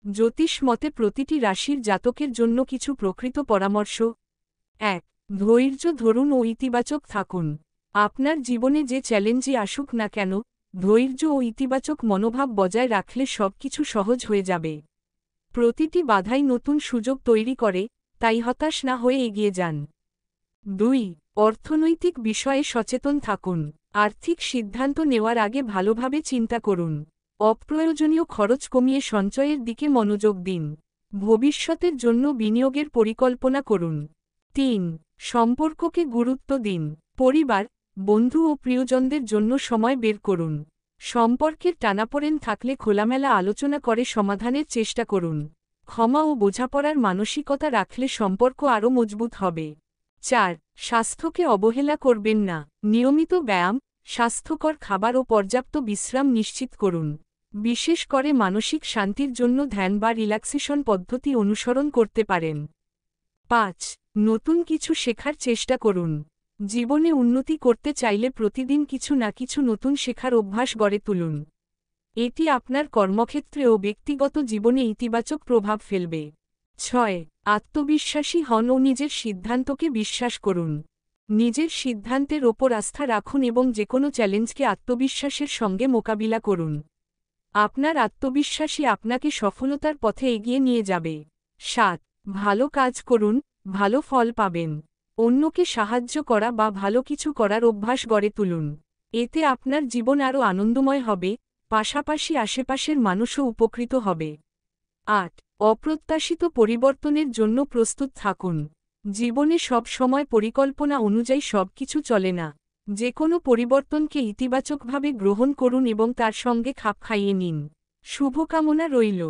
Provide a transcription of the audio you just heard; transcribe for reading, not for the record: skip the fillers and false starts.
জ্যোতিষ মতে প্রতিটি রাশির জাতকের জন্য কিছু প্রকৃত পরামর্শ। ১. ধৈর্য ধরুন ও ইতিবাচক থাকুন। আপনার জীবনে যে চ্যালেঞ্জই আসুক না কেন, ধৈর্য ও ইতিবাচক মনোভাব বজায় রাখলে সবকিছু সহজ হয়ে যাবে। প্রতিটি বাধাই নতুন সুযোগ তৈরি করে, তাই হতাশ না হয়ে এগিয়ে যান। ২. অর্থনৈতিক বিষয়ে সচেতন থাকুন। আর্থিক সিদ্ধান্ত নেওয়ার আগে ভালোভাবে চিন্তা করুন। অপ্রয়োজনীয় খরচ কমিয়ে সঞ্চয়ের দিকে মনোযোগ দিন। ভবিষ্যতের জন্য বিনিয়োগের পরিকল্পনা করুন। ৩. সম্পর্ককে গুরুত্ব দিন। পরিবার, বন্ধু ও প্রিয়জনদের জন্য সময় বের করুন। সম্পর্কের টানাপোড়েন থাকলে খোলামেলা আলোচনা করে সমাধানের চেষ্টা করুন। ক্ষমা ও বোঝাপড়ার মানসিকতা রাখলে সম্পর্ক আরও মজবুত হবে। ৪. স্বাস্থ্যকে অবহেলা করবেন না। নিয়মিত ব্যায়াম, স্বাস্থ্যকর খাবার ও পর্যাপ্ত বিশ্রাম নিশ্চিত করুন। বিশেষ করে মানসিক শান্তির জন্য ধ্যান বা রিল্যাক্সেশন পদ্ধতি অনুসরণ করতে পারেন। ৫. নতুন কিছু শেখার চেষ্টা করুন। জীবনে উন্নতি করতে চাইলে প্রতিদিন কিছু না কিছু নতুন শেখার অভ্যাস গড়ে তুলুন। এটি আপনার কর্মক্ষেত্রে ও ব্যক্তিগত জীবনে ইতিবাচক প্রভাব ফেলবে। ৬. আত্মবিশ্বাসী হন ও নিজের সিদ্ধান্তকে বিশ্বাস করুন। নিজের সিদ্ধান্তের ওপর আস্থা রাখুন এবং যেকোনো চ্যালেঞ্জকে আত্মবিশ্বাসের সঙ্গে মোকাবিলা করুন। আপনার আত্মবিশ্বাসই আপনাকে সফলতার পথে এগিয়ে নিয়ে যাবে। ৭. ভালো কাজ করুন, ভালো ফল পাবেন। অন্যকে সাহায্য করা বা ভালো কিছু করার অভ্যাস গড়ে তুলুন। এতে আপনার জীবন আরও আনন্দময় হবে, পাশাপাশি আশেপাশের মানুষও উপকৃত হবে। ৮. অপ্রত্যাশিত পরিবর্তনের জন্য প্রস্তুত থাকুন। জীবনে সব সময় পরিকল্পনা অনুযায়ী সবকিছু চলে না। যে কোনো পরিবর্তনকে ইতিবাচকভাবে গ্রহণ করুন এবং তার সঙ্গে খাপ খাইয়ে নিন। শুভকামনা রইল।